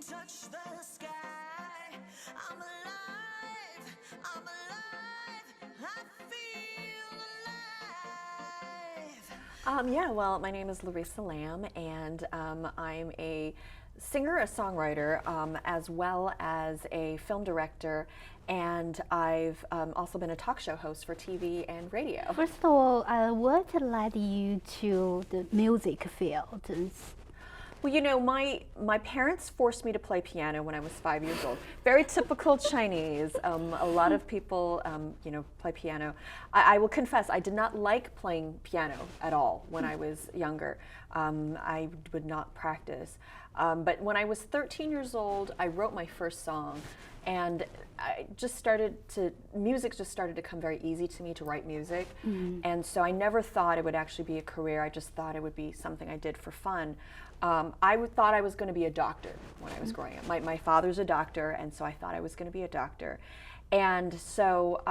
touch the sky. I'm alive, I'm alive, I feel alive. Yeah, well, my name is Larissa Lamb, and I'm a singer, a songwriter, as well as a film director, and I've also been a talk show host for TV and radio. First of all, what led you to the music field? Well, you know, my parents forced me to play piano when I was 5 years old. Very typical Chinese. A lot of people, you know, play piano. I will confess, I did not like playing piano at all when I was younger. I would not practice. But when I was 13 years old, I wrote my first song, and music just started to come very easy to me to write music. And so I never thought it would actually be a career. I just thought it would be something I did for fun. Thought I was going to be a doctor when I was growing up. My father's a doctor, and so I thought I was going to be a doctor. And so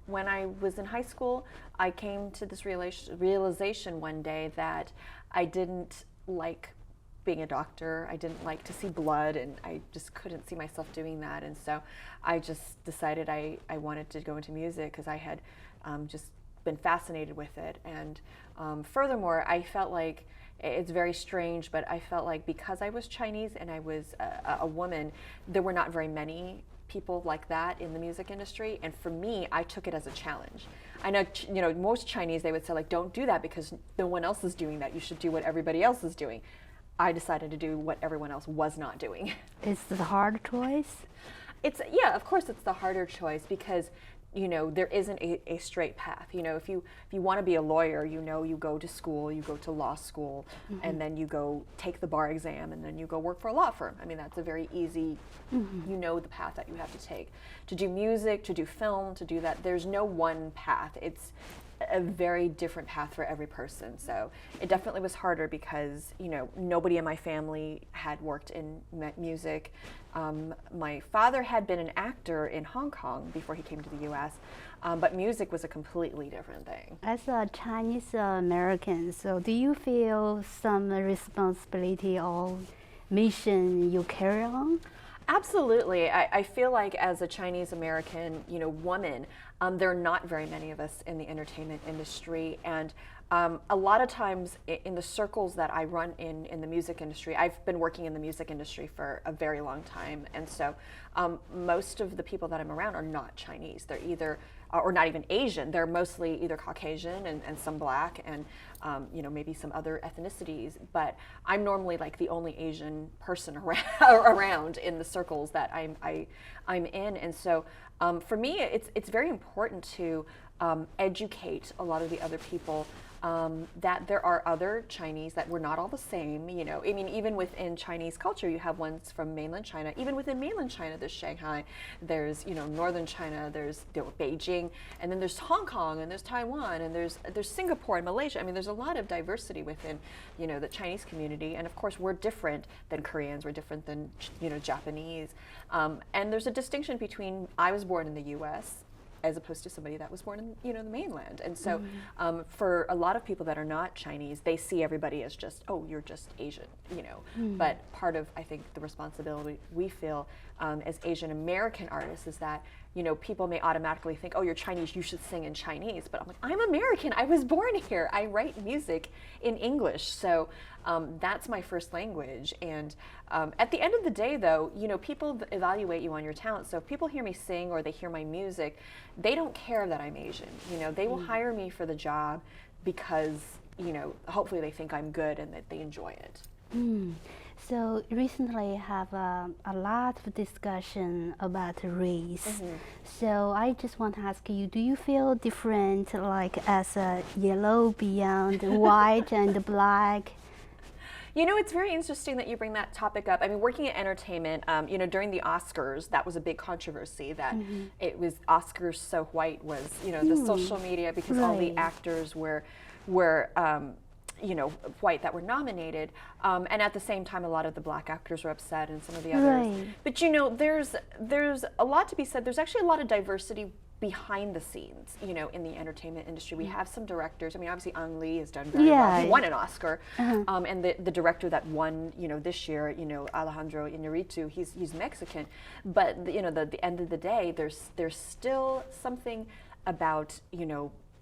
when I was in high school, I came to this realization one day that I didn't like being a doctor. I didn't like to see blood, and I just couldn't see myself doing that. And so I just decided I wanted to go into music because I had just been fascinated with it. And furthermore, I felt like, it's very strange, but I felt like because I was Chinese and I was a woman, there were not very many people like that in the music industry. And for me, I took it as a challenge. I know, you know, most Chinese, they would say, like, don't do that because no one else is doing that. You should do what everybody else is doing. I decided to do what everyone else was not doing. Is it a hard choice? Yeah, of course it's the harder choice because, you know, there isn't a straight path. You know, if you want to be a lawyer, you know, you go to school, you go to law school, and then you go take the bar exam, and then you go work for a law firm. I mean, that's a very easy, you know, the path that you have to take. To do music, to do film, to do that, there's no one path. It's a very different path for every person. So it definitely was harder because, you know, nobody in my family had worked in music. My father had been an actor in Hong Kong before he came to the US, but music was a completely different thing. As a Chinese American, so do you feel some responsibility or mission you carry on? Absolutely. I feel like as a Chinese American, you know, woman, there are not very many of us in the entertainment industry, and a lot of times in the circles that I run in the music industry, I've been working in the music industry for a very long time, and so most of the people that I'm around are not Chinese. They're either or not even Asian. They're mostly either Caucasian and some Black and you know, maybe some other ethnicities. But I'm normally like the only Asian person around in the circles that I'm in. And so for me, it's very important to educate a lot of the other people that there are other Chinese, that we're not all the same. You know, I mean, even within Chinese culture, you have ones from mainland China. Even within mainland China, there's Shanghai, there's, you know, northern China, there's Beijing, and then there's Hong Kong, and there's Taiwan, and there's Singapore and Malaysia. I mean, there's a lot of diversity within, you know, the Chinese community. And of course, we're different than Koreans, we're different than, you know, Japanese. And there's a distinction between I was born in the U.S. as opposed to somebody that was born in, you know, the mainland. And so for a lot of people that are not Chinese, they see everybody as just, oh, you're just Asian, you know. But part of, I think, the responsibility we feel as Asian American artists is that, you know, people may automatically think, oh, you're Chinese, you should sing in Chinese. But I'm like, I'm American, I was born here. I write music in English. So that's my first language. And at the end of the day, though, you know, people evaluate you on your talent. So if people hear me sing or they hear my music, they don't care that I'm Asian. You know, they will hire me for the job because, you know, hopefully they think I'm good and that they enjoy it. So recently have a lot of discussion about race. So I just want to ask you, do you feel different, like as a yellow beyond white and black? You know, it's very interesting that you bring that topic up. I mean, working in entertainment, you know, during the Oscars, that was a big controversy that it was Oscars so white was, you know, the social media, because all the actors were you know, white that were nominated, and at the same time, a lot of the Black actors were upset, and some of the others. But you know, there's a lot to be said. There's actually a lot of diversity behind the scenes, in the entertainment industry. We have some directors. I mean, obviously Ang Lee has done very well. He won an Oscar, and the director that won, this year, Alejandro Iñárritu, he's Mexican, but the end of the day, there's still something about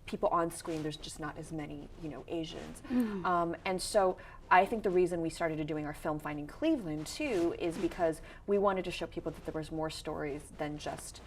people on screen. There's just not as many Asians, and so I think the reason we started doing our film Finding Cleveland too is because we wanted to show people that there was more stories than just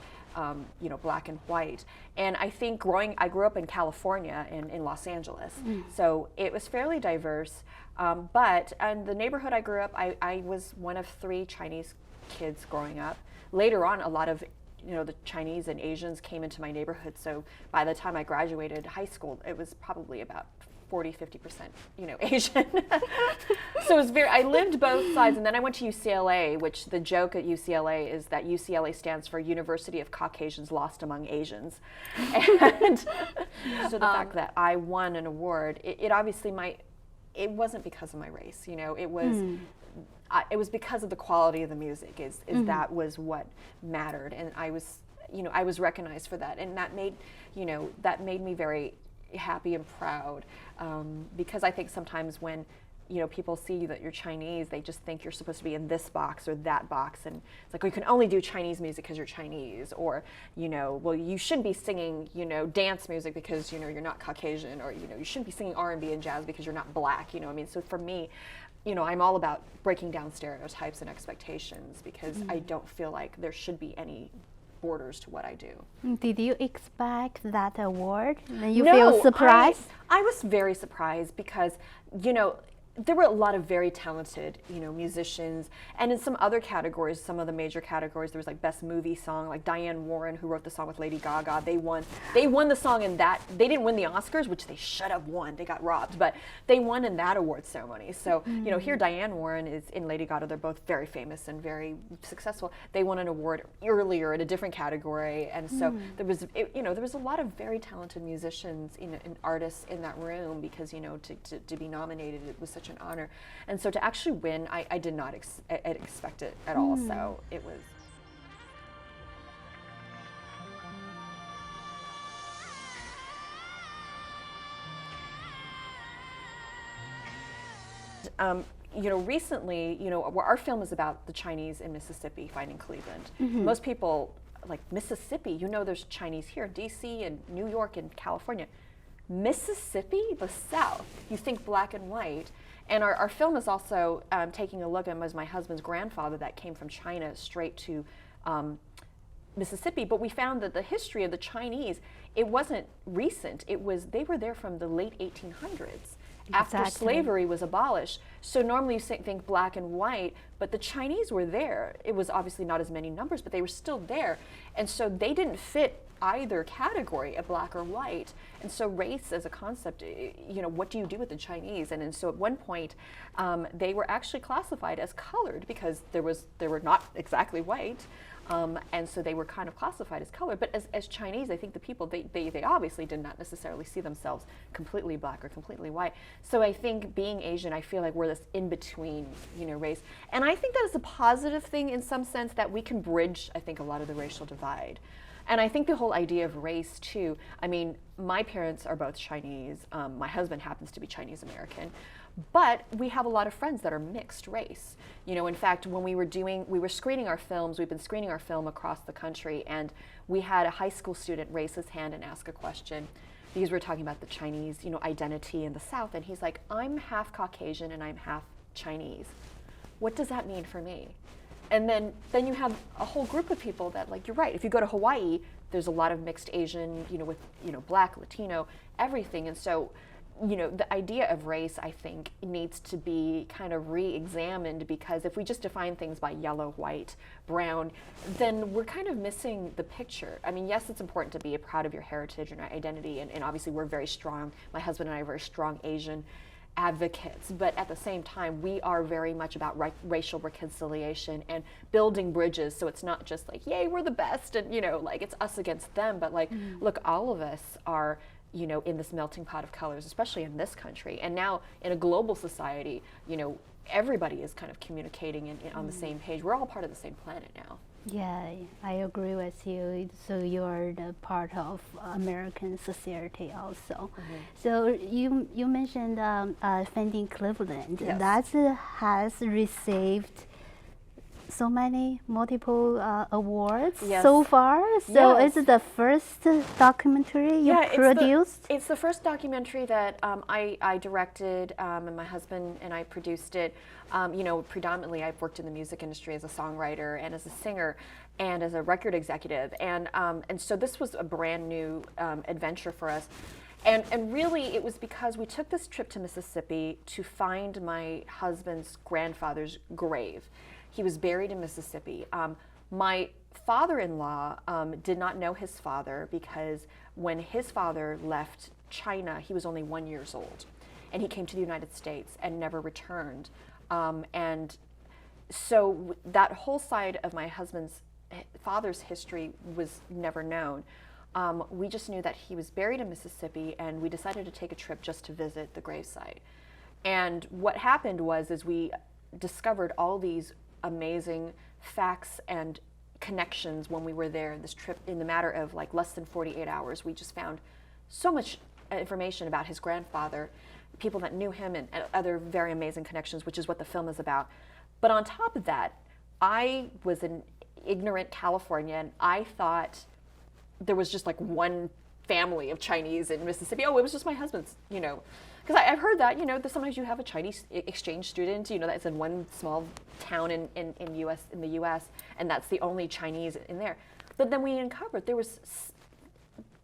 black and white. And I think I grew up in California, in Los Angeles, so it was fairly diverse. But in the neighborhood I grew up, I was one of 3 Chinese kids growing up. Later on, a lot of the Chinese and Asians came into my neighborhood. So by the time I graduated high school, it was probably about 40–50%, Asian. So it was I lived both sides, and then I went to UCLA, which the joke at UCLA is that UCLA stands for University of Caucasians Lost Among Asians. And so the fact that I won an award, it obviously it wasn't because of my race, it was because of the quality of the music that was what mattered, and I was recognized for that, and that made me very happy and proud, because I think sometimes when people see that you're Chinese, they just think you're supposed to be in this box or that box, and it's like, well, you can only do Chinese music because you're Chinese, or well, you shouldn't be singing dance music because you're not Caucasian, or you shouldn't be singing R&B and jazz because you're not black. I mean, so for me, I'm all about breaking down stereotypes and expectations, because I don't feel like there should be any borders to what I do. Did you expect that award? And you feel surprised? I was very surprised, because there were a lot of very talented, musicians, and in some other categories, some of the major categories, there was like best movie song, like Diane Warren, who wrote the song with Lady Gaga. They won the song in that. They didn't win the Oscars, which they should have won. They got robbed, but they won in that award ceremony. So here Diane Warren is in Lady Gaga. They're both very famous and very successful. They won an award earlier in a different category, and so there was a lot of very talented musicians and artists in that room, because to be nominated, it was such an honor, and so to actually win, I did not expect it at all. So it was. Recently, our film is about the Chinese in Mississippi, Finding Cleveland. Most people like Mississippi. There's Chinese here, D.C. and New York and California. Mississippi, the South. You think black and white. And our film is also taking a look at my husband's grandfather that came from China straight to Mississippi. But we found that the history of the Chinese, it wasn't recent. They were there from the late 1800s. After slavery was abolished. So normally you think black and white, but the Chinese were there. It was obviously not as many numbers, but they were still there. And so they didn't fit either category, a black or white. And so race as a concept, what do you do with the Chinese? And so at one point, they were actually classified as colored, because they were not exactly white. And so they were kind of classified as colored. But as Chinese, I think the people, they obviously did not necessarily see themselves completely black or completely white. So I think being Asian, I feel like we're this in-between, race. And I think that is a positive thing in some sense, that we can bridge, I think, a lot of the racial divide. And I think the whole idea of race too, I mean, my parents are both Chinese. My husband happens to be Chinese American. But we have a lot of friends that are mixed race. In fact, when we were screening our films, we've been screening our film across the country, and we had a high school student raise his hand and ask a question, because we were talking about the Chinese, identity in the South, and he's like, I'm half Caucasian and I'm half Chinese. What does that mean for me? And then you have a whole group of people that, like, you're right, if you go to Hawaii, there's a lot of mixed Asian, with, black, Latino, everything. And so, the idea of race, I think, needs to be kind of re-examined, because if we just define things by yellow, white, brown, then we're kind of missing the picture. I mean, yes, it's important to be proud of your heritage and identity, and obviously we're very strong, my husband and I are very strong Asian advocates, but at the same time, we are very much about racial reconciliation and building bridges, so it's not just like, yay, we're the best, and like it's us against them, but like, look, all of us are in this melting pot of colors, especially in this country, and now in a global society, everybody is kind of communicating on the same page. We're all part of the same planet now. Yeah, I agree with you. So you're the part of American society also. So you mentioned Finding Cleveland. Yes. That has received so many multiple awards Yes. so far. So Yes. it's the first documentary you produced. It's the first documentary that I directed, and my husband and I produced it. You know, predominantly I've worked in the music industry as a songwriter and as a singer and as a record executive, and so this was a brand new adventure for us. And really, it was because we took this trip to Mississippi to find my husband's grandfather's grave. He was buried in Mississippi. My father-in-law did not know his father because when his father left China, he was only 1 year old. And he came to the United States and never returned. And so that whole side of my husband's father's history was never known. We just knew that he was buried in Mississippi, and we decided to take a trip just to visit the gravesite. And what happened was we discovered all these amazing facts and connections when we were there. This trip, in the matter of like less than 48 hours, we just found so much information about his grandfather, people that knew him, and other very amazing connections, which is what the film is about. But on top of that, I was an ignorant Californian. I thought there was just like one family of Chinese in Mississippi. Oh, it was just my husband's, you know. Because I've heard that, you know, that sometimes you have a Chinese exchange student, you know, that's in one small town in the U.S., and that's the only Chinese in there. But then we uncovered there was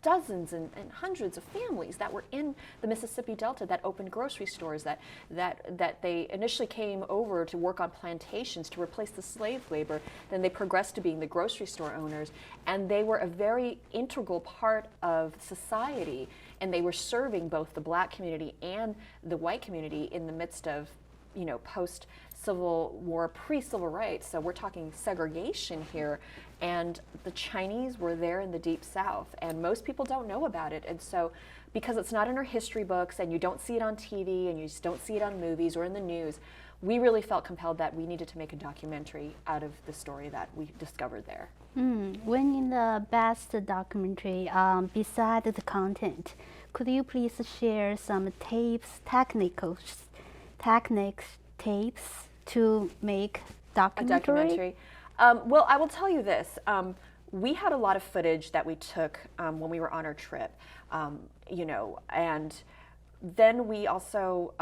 dozens and hundreds of families that were in the Mississippi Delta that opened grocery stores, that they initially came over to work on plantations to replace the slave labor. Then they progressed to being the grocery store owners, and they were a very integral part of society, and they were serving both the black community and the white community in the midst of, you know, post-Civil War, pre-Civil Rights. So we're talking segregation here, and the Chinese were there in the Deep South, and most people don't know about it. And so because it's not in our history books, and you don't see it on TV, and you just don't see it on movies or in the news, we really felt compelled that we needed to make a documentary out of the story that we discovered there. Winning the best documentary, beside the content, could you please share some techniques tapes to make documentary? A documentary. Well, I will tell you this. We had a lot of footage that we took when we were on our trip, you know, and then we also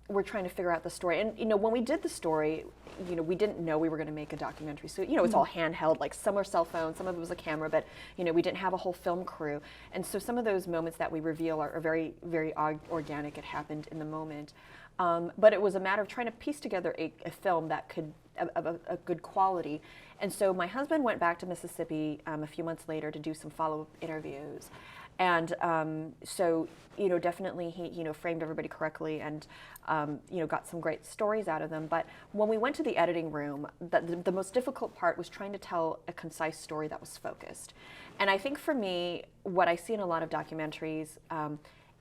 were trying to figure out the story. And, you know, when we did the story, you know, we didn't know we were going to make a documentary. So, you know, it's all handheld, like some are cell phones, some of it was a camera, but, you know, we didn't have a whole film crew. And so some of those moments that we reveal are very, very organic. It happened in the moment. But it was a matter of trying to piece together a film that could, a good quality. And so my husband went back to Mississippi a few months later to do some follow-up interviews. And so, you know, definitely he, you know, framed everybody correctly and, you know, got some great stories out of them. But when we went to the editing room, the most difficult part was trying to tell a concise story that was focused. And I think for me, what I see in a lot of documentaries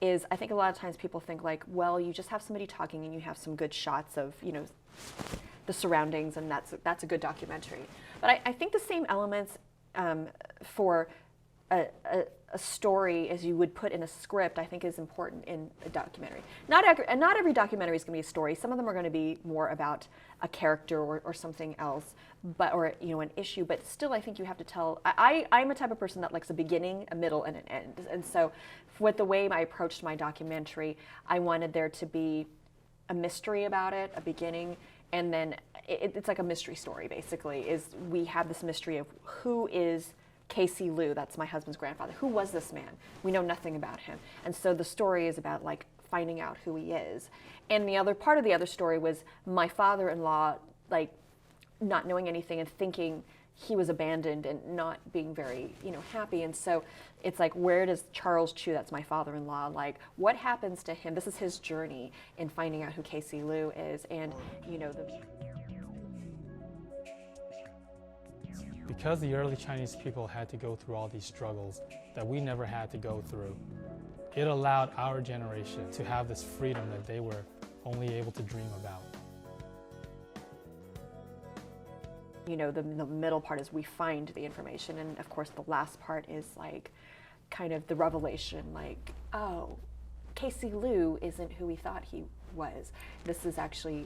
is I think a lot of times people think like, well, you just have somebody talking and you have some good shots of, you know, the surroundings, and that's a good documentary. But I think the same elements for a story as you would put in a script, I think is important in a documentary. Not every documentary is going to be a story. Some of them are going to be more about a character or something else, or you know, an issue. But still, I think you have to tell. I'm a type of person that likes a beginning, a middle, and an end. And so, with the way I approached my documentary, I wanted there to be a mystery about it, a beginning, and then it's like a mystery story. Basically, is we have this mystery of who is Casey Liu, that's my husband's grandfather. Who was this man? We know nothing about him. And so the story is about like finding out who he is. And the other part of the other story was my father-in-law like not knowing anything and thinking he was abandoned and not being very, you know, happy. And so it's like, where does Charles Chu, that's my father-in-law, like what happens to him? This is his journey in finding out who Casey Liu is, and you know Because the early Chinese people had to go through all these struggles that we never had to go through, it allowed our generation to have this freedom that they were only able to dream about. you know, the middle part is we find the information, and of course the last part is like kind of the revelation, like, oh, Casey Liu isn't who we thought he was. This is actually,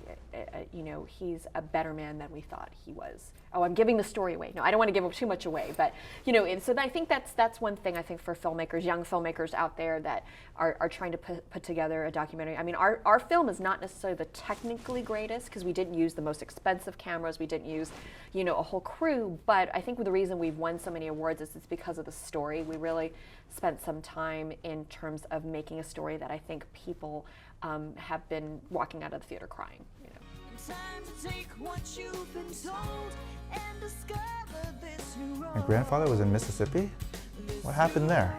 you know, he's a better man than we thought he was. Oh, I'm giving the story away. No, I don't want to give too much away, but you know, and so I think that's one thing I think for filmmakers, young filmmakers out there that are trying to put together a documentary. I mean, our film is not necessarily the technically greatest because we didn't use the most expensive cameras, we didn't use, you know, a whole crew, but I think the reason we've won so many awards is it's because of the story. We really spent some time in terms of making a story that I think people have been walking out of the theater crying. You know. Time to take what you've been told and discover this new road. My grandfather was in Mississippi? What happened there?